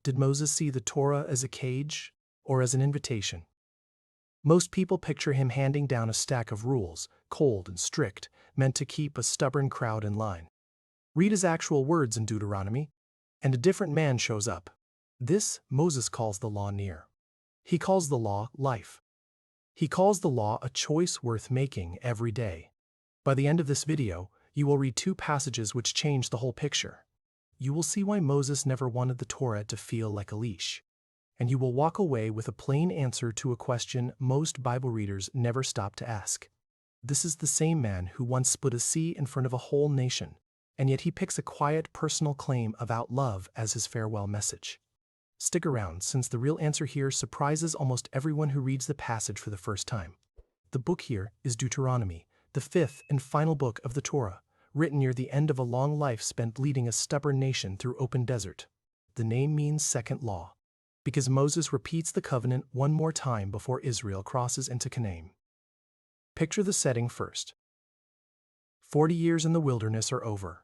Did Moses see the Torah as a cage or as an invitation? Most people picture him handing down a stack of rules, cold and strict, meant to keep a stubborn crowd in line. Read his actual words in Deuteronomy, and a different man shows up. This Moses calls the law near. He calls the law life. He calls the law a choice worth making every day. By the end of this video, you will read two passages which change the whole picture. You will see why Moses never wanted the Torah to feel like a leash. And you will walk away with a plain answer to a question most Bible readers never stop to ask. This is the same man who once split a sea in front of a whole nation, and yet he picks a quiet personal claim about love as his farewell message. Stick around, since the real answer here surprises almost everyone who reads the passage for the first time. The book here is Deuteronomy, the fifth and final book of the Torah, written near the end of a long life spent leading a stubborn nation through open desert. The name means second law, because Moses repeats the covenant one more time before Israel crosses into Canaan. Picture the setting first. 40 years in the wilderness are over.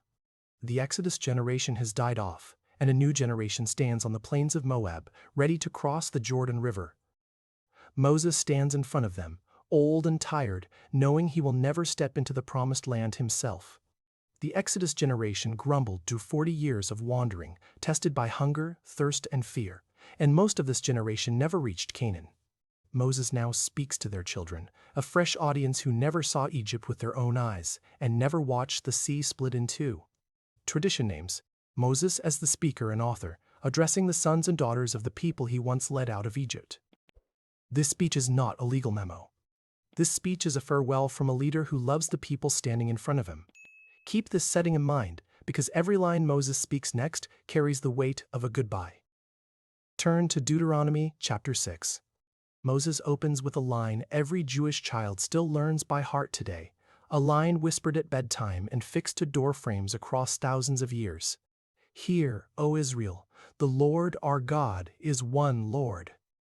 The Exodus generation has died off, and a new generation stands on the plains of Moab, ready to cross the Jordan River. Moses stands in front of them, old and tired, knowing he will never step into the promised land himself. The Exodus generation grumbled through 40 years of wandering, tested by hunger, thirst, and fear, and most of this generation never reached Canaan. Moses now speaks to their children, a fresh audience who never saw Egypt with their own eyes and never watched the sea split in two. Tradition names Moses as the speaker and author, addressing the sons and daughters of the people he once led out of Egypt. This speech is not a legal memo. This speech is a farewell from a leader who loves the people standing in front of him. Keep this setting in mind, because every line Moses speaks next carries the weight of a goodbye. Turn to Deuteronomy chapter 6. Moses opens with a line every Jewish child still learns by heart today, a line whispered at bedtime and fixed to door frames across thousands of years. Hear, O Israel, the Lord our God is one Lord.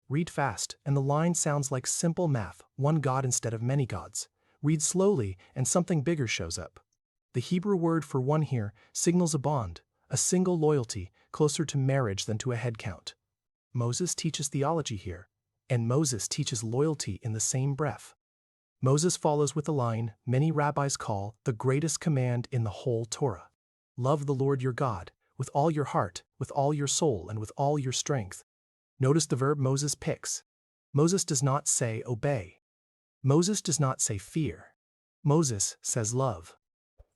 Read fast, and the line sounds like simple math, one God instead of many gods. Read slowly, and something bigger shows up. The Hebrew word for one here signals a bond, a single loyalty, closer to marriage than to a head count. Moses teaches theology here, and Moses teaches loyalty in the same breath. Moses follows with a line many rabbis call the greatest command in the whole Torah. Love the Lord your God, with all your heart, with all your soul, and with all your strength. Notice the verb Moses picks. Moses does not say obey. Moses does not say fear. Moses says love.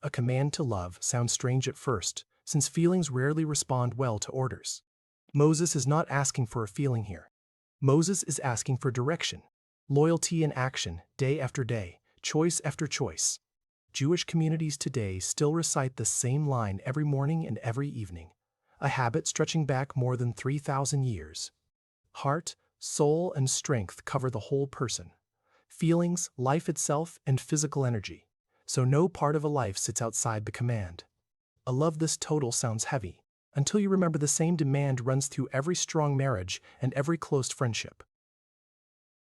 A command to love sounds strange at first, since feelings rarely respond well to orders. Moses is not asking for a feeling here. Moses is asking for direction, loyalty in action, day after day, choice after choice. Jewish communities today still recite the same line every morning and every evening, a habit stretching back more than 3,000 years. Heart, soul, and strength cover the whole person. Feelings, life itself, and physical energy. So no part of a life sits outside the command. A love this total sounds heavy, until you remember the same demand runs through every strong marriage and every close friendship.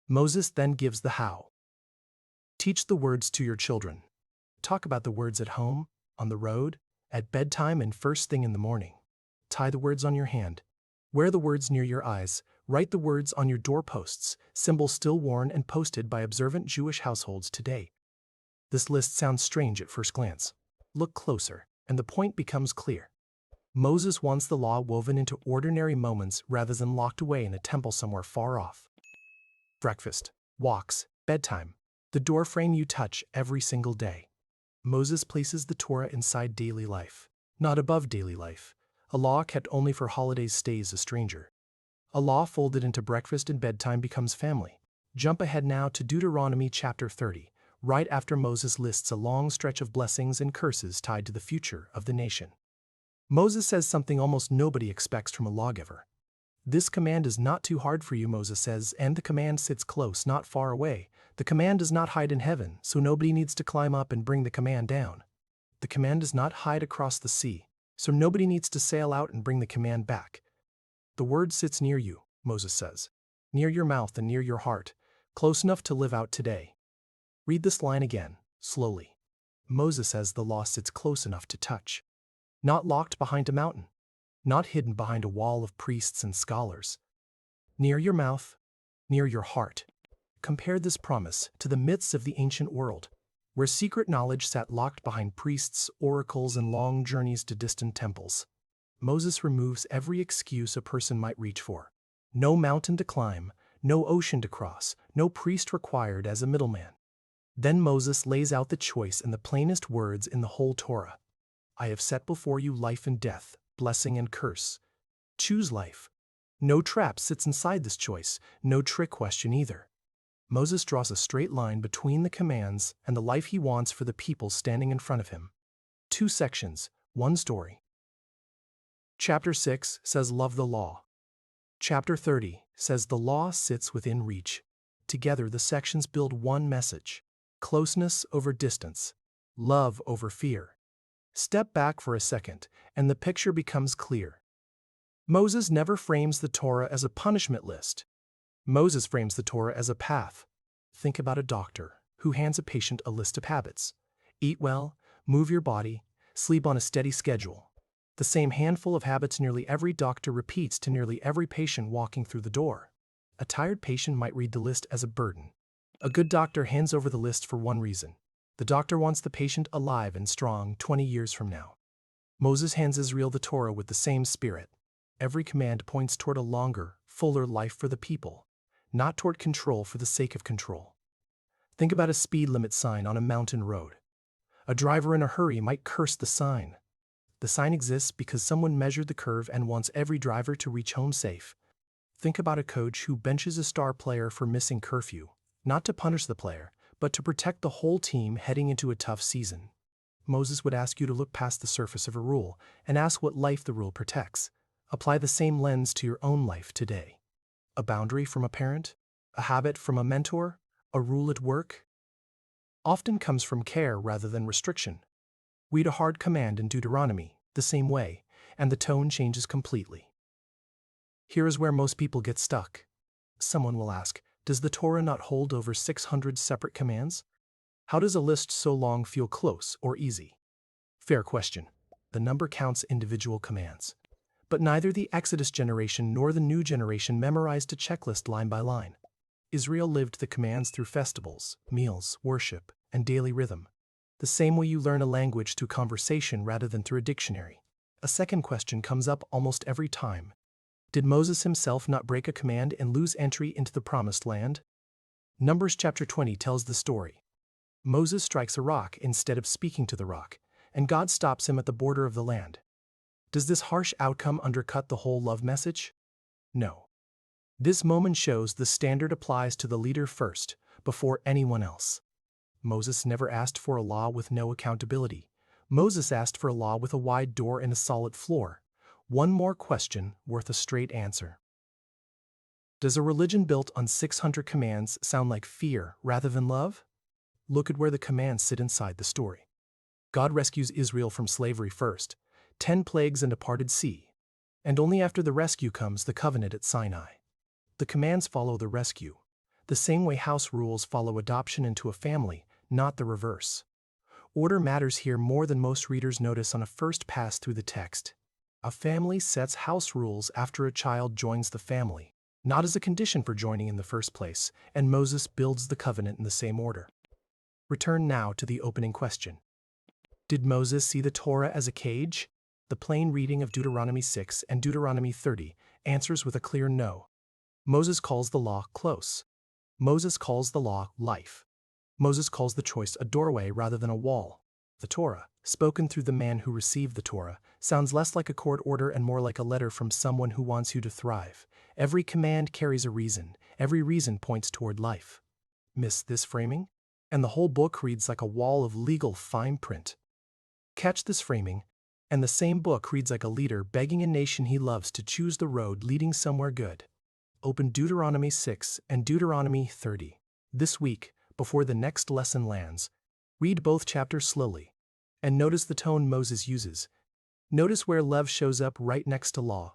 Moses then gives the how. Teach the words to your children. Talk about the words at home, on the road, at bedtime, and first thing in the morning. Tie the words on your hand. Wear the words near your eyes. Write the words on your doorposts, symbols still worn and posted by observant Jewish households today. This list sounds strange at first glance. Look closer, and the point becomes clear. Moses wants the law woven into ordinary moments rather than locked away in a temple somewhere far off. Breakfast, walks, bedtime, the doorframe you touch every single day. Moses places the Torah inside daily life, not above daily life. A law kept only for holidays stays a stranger. A law folded into breakfast and bedtime becomes family. Jump ahead now to Deuteronomy chapter 30, right after Moses lists a long stretch of blessings and curses tied to the future of the nation. Moses says something almost nobody expects from a lawgiver. This command is not too hard for you, Moses says, and the command sits close, not far away. The command does not hide in heaven, so nobody needs to climb up and bring the command down. The command does not hide across the sea, so nobody needs to sail out and bring the command back. The word sits near you, Moses says, near your mouth and near your heart, close enough to live out today. Read this line again, slowly. Moses says the law sits close enough to touch. Not locked behind a mountain. not hidden behind a wall of priests and scholars. Near your mouth, near your heart. Compare this promise to the myths of the ancient world, where secret knowledge sat locked behind priests, oracles, and long journeys to distant temples. Moses removes every excuse a person might reach for. No mountain to climb, no ocean to cross, no priest required as a middleman. Then Moses lays out the choice in the plainest words in the whole Torah. I have set before you life and death, blessing and curse. Choose life. No trap sits inside this choice, no trick question either. Moses draws a straight line between the commands and the life he wants for the people standing in front of him. 2 sections, 1 story. Chapter 6 says love the law. Chapter 30 says the law sits within reach. Together the sections build one message: closeness over distance, love over fear. Step back for a second, and the picture becomes clear. Moses never frames the Torah as a punishment list. Moses frames the Torah as a path. Think about a doctor who hands a patient a list of habits. Eat well, move your body, sleep on a steady schedule. The same handful of habits nearly every doctor repeats to nearly every patient walking through the door. A tired patient might read the list as a burden. A good doctor hands over the list for one reason. The doctor wants the patient alive and strong 20 years from now. Moses hands Israel the Torah with the same spirit. Every command points toward a longer, fuller life for the people, not toward control for the sake of control. Think about a speed limit sign on a mountain road. A driver in a hurry might curse the sign. The sign exists because someone measured the curve and wants every driver to reach home safe. Think about a coach who benches a star player for missing curfew, not to punish the player, but to protect the whole team heading into a tough season. Moses would ask you to look past the surface of a rule and ask what life the rule protects. Apply the same lens to your own life today. A boundary from a parent, a habit from a mentor, a rule at work, often comes from care rather than restriction. Read a hard command in Deuteronomy the same way, and the tone changes completely. Here is where most people get stuck. Someone will ask, does the Torah not hold over 600 separate commands? How does a list so long feel close or easy? Fair question. The number counts individual commands. But neither the Exodus generation nor the new generation memorized a checklist line by line. Israel lived the commands through festivals, meals, worship, and daily rhythm. The same way you learn a language through conversation rather than through a dictionary. A second question comes up almost every time. Did Moses himself not break a command and lose entry into the promised land? Numbers chapter 20 tells the story. Moses strikes a rock instead of speaking to the rock, and God stops him at the border of the land. Does this harsh outcome undercut the whole love message? No. This moment shows the standard applies to the leader first, before anyone else. Moses never asked for a law with no accountability. Moses asked for a law with a wide door and a solid floor. One more question worth a straight answer. Does a religion built on 600 commands sound like fear rather than love? Look at where the commands sit inside the story. God rescues Israel from slavery first, 10 plagues and a parted sea. And only after the rescue comes the covenant at Sinai. The commands follow the rescue, the same way house rules follow adoption into a family, not the reverse. Order matters here more than most readers notice on a first pass through the text. A family sets house rules after a child joins the family, not as a condition for joining in the first place, and Moses builds the covenant in the same order. Return now to the opening question. Did Moses see the Torah as a cage? The plain reading of Deuteronomy 6 and Deuteronomy 30 answers with a clear no. Moses calls the law close. Moses calls the law life. Moses calls the choice a doorway rather than a wall. The Torah, spoken through the man who received the Torah, sounds less like a court order and more like a letter from someone who wants you to thrive. Every command carries a reason. Every reason points toward life. Miss this framing? And the whole book reads like a wall of legal fine print. Catch this framing, and the same book reads like a leader begging a nation he loves to choose the road leading somewhere good. Open Deuteronomy 6 and Deuteronomy 30. This week, before the next lesson lands, read both chapters slowly, and notice the tone Moses uses. Notice where love shows up right next to law.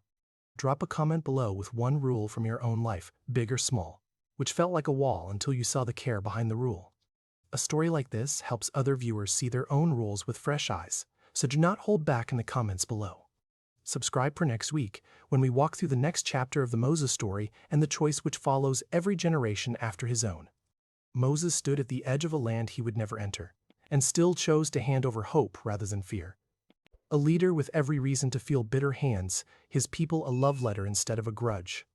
Drop a comment below with one rule from your own life, big or small, which felt like a wall until you saw the care behind the rule. A story like this helps other viewers see their own rules with fresh eyes, so do not hold back in the comments below. Subscribe for next week, when we walk through the next chapter of the Moses story and the choice which follows every generation after his own. Moses stood at the edge of a land he would never enter, and still chose to hand over hope rather than fear. A leader with every reason to feel bitter hands his people a love letter instead of a grudge.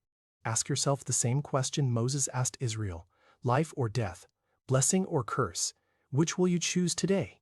Ask yourself the same question Moses asked Israel: life or death, blessing or curse, which will you choose today?